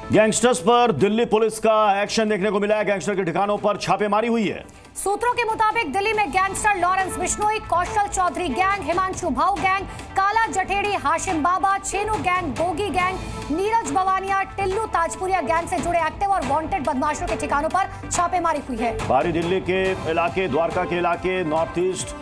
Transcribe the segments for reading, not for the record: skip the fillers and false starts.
Gangsters पर Delhi police का action देखने को मिला है। गैंगस्टर के ठिकानों पर छापेमारी हुई है। सूत्रों के मुताबिक दिल्ली में gangster Lawrence Bishnoi, Kaushal Chaudhary gang, Himanshu Bhau gang, Kala Jathedi, Hashim Baba, Chhenu gang, Gogi gang, Neeraj Bhavaniya, Tillu Tajpuriya gang से जुड़े एक्टिव और वांटेड बदमाशों के ठिकानों पर छापेमारी हुई है। बाहरी दिल्ली के इलाके, द्वारका के इलाके, नॉर्थ ईस्ट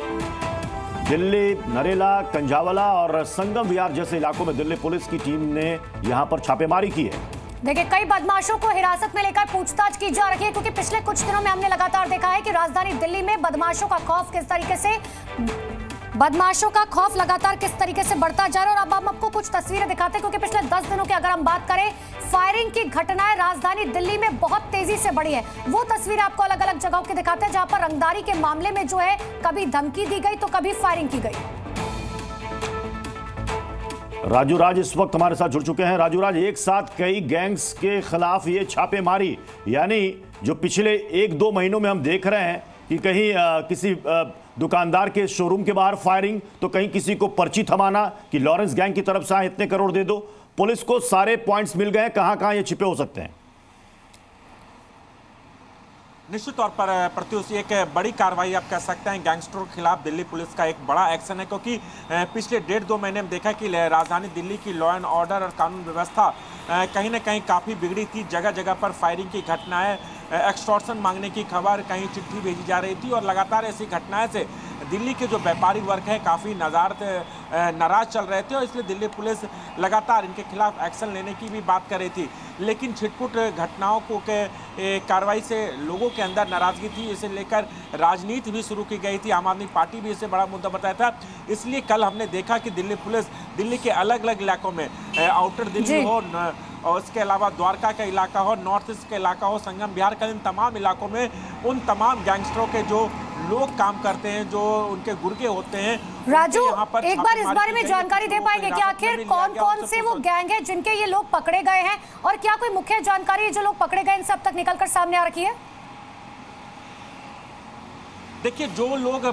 दिल्ली, नरेला, कंझावला और संगम विहार जैसे इलाकों में दिल्ली पुलिस की टीम ने यहां पर छापेमारी की है। देखिए, कई बदमाशों को हिरासत में लेकर पूछताछ की जा रही है, क्योंकि पिछले कुछ दिनों में हमने लगातार देखा है कि राजधानी दिल्ली में बदमाशों का खौफ लगातार किस तरीके से बढ़ता जा रहा है। और अब हम आपको कुछ तस्वीरें दिखाते हैं, क्योंकि पिछले 10 दिनों की अगर हम बात करें, फायरिंग की घटनाएं राजधानी दिल्ली में बहुत तेजी से बढ़ी है। वो तस्वीर आपको अलग अलग जगहों की दिखाते हैं, जहां पर रंगदारी के मामले में जो है कभी धमकी दी गई तो कभी फायरिंग की गई। राजू राज इस वक्त हमारे साथ जुड़ चुके हैं। राजू राज, एक साथ कई गैंग्स के खिलाफ ये छापेमारी, यानी जो पिछले 1-2 महीनों में हम देख रहे हैं कि कहीं किसी दुकानदार के शोरूम के बाहर फायरिंग, तो कहीं किसी को पर्ची थमाना कि लॉरेंस गैंग की तरफ से इतने करोड़ दे दो। पुलिस को सारे पॉइंट्स मिल गए, कहां कहां ये छिपे हो सकते हैं? निश्चित तौर पर प्रत्युष एक बड़ी कार्रवाई आप कह सकते हैं गैंगस्टरों के खिलाफ दिल्ली पुलिस का एक बड़ा एक्शन है, क्योंकि पिछले 1.5-2 महीने में देखा कि राजधानी दिल्ली की लॉ एंड ऑर्डर और कानून व्यवस्था कहीं ना कहीं काफ़ी बिगड़ी थी। जगह जगह पर फायरिंग की घटनाएं, एक्सटॉर्शन मांगने की खबर, कहीं चिट्ठी भेजी जा रही थी और लगातार ऐसी घटनाएं से दिल्ली के जो व्यापारी वर्ग है काफ़ी नाराज चल रहे थे और इसलिए दिल्ली पुलिस लगातार इनके खिलाफ एक्शन लेने की भी बात कर रही थी। लेकिन छिटपुट घटनाओं को के कार्रवाई से लोगों के अंदर नाराजगी थी, इसे लेकर राजनीति भी शुरू की गई थी। आम आदमी पार्टी भी इसे बड़ा मुद्दा बताया था। इसलिए कल हमने देखा कि दिल्ली पुलिस दिल्ली के अलग अलग इलाकों में, आउटर दिल्ली हो और इसके अलावा द्वारका का इलाका हो, नॉर्थ ईस्ट का इलाका हो, संगम बिहार का, इन तमाम इलाकों में उन तमाम गैंगस्टरों के जो लोग काम करते हैं, जो उनके गुर्गे होते हैं। राजू, एक बार इस बारे में जानकारी दे पाएंगे कि आखिर कौन कौन से वो गैंग है जिनके ये लोग पकड़े गए हैं, और क्या कोई मुख्य जानकारी जो लोग पकड़े गए इनसे अब तक निकलकर सामने आ रखी है? देखिए, जो लोग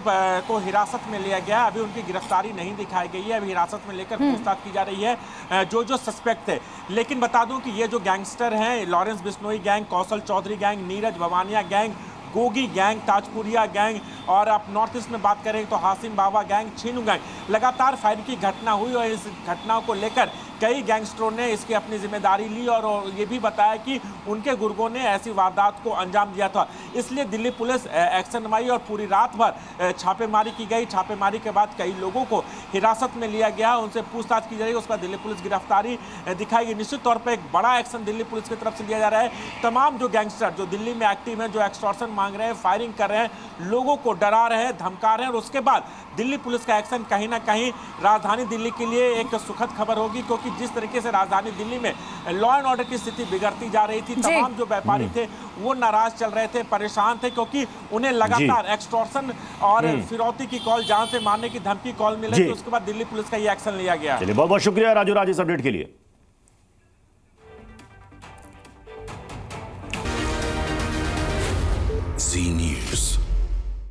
को हिरासत में लिया गया, अभी उनकी गिरफ्तारी नहीं दिखाई गई है, अभी हिरासत में लेकर पूछताछ की जा रही है जो सस्पेक्ट है। लेकिन बता दूं कि ये जो गैंगस्टर हैं, Lawrence Bishnoi gang, Kaushal Chaudhary gang, Neeraj Bhavaniya gang, Gogi gang, Tajpuriya gang और आप नॉर्थ ईस्ट में बात करें तो हाशिम बाबा गैंग, छीनू गैंग, लगातार फायरिंग की घटना हुई और इस घटनाओं को लेकर कई गैंगस्टरों ने इसकी अपनी जिम्मेदारी ली और ये भी बताया कि उनके गुर्गों ने ऐसी वारदात को अंजाम दिया था। इसलिए दिल्ली पुलिस एक्शन नमाई और पूरी रात भर छापेमारी की गई। छापेमारी के बाद कई लोगों को हिरासत में लिया गया, उनसे पूछताछ की जा रही है, उसका दिल्ली पुलिस गिरफ्तारी दिखाएगी। निश्चित तौर पर एक बड़ा एक्शन दिल्ली पुलिस की तरफ से लिया जा रहा है। तमाम जो गैंगस्टर जो दिल्ली में एक्टिव हैं, जो एक्सटॉर्शन मांग रहे हैं, फायरिंग कर रहे हैं, लोगों को डरा रहे हैं, धमका रहे हैं, और उसके बाद दिल्ली पुलिस का एक्शन कहीं ना कहीं राजधानी दिल्ली के लिए एक सुखद खबर होगी, क्योंकि जिस तरीके से राजधानी दिल्ली में लॉ एंड ऑर्डर की स्थिति बिगड़ती जा रही थी, तमाम जो व्यापारी थे वो नाराज चल रहे थे, परेशान थे, क्योंकि उन्हें लगातार एक्सटॉर्शन और फिरौती की कॉल, जान से मारने की धमकी कॉल मिले। तो उसके बाद दिल्ली पुलिस का ये एक्शन लिया गया। चलिए, बहुत बहुत शुक्रिया राजू राज इस अपडेट के लिए।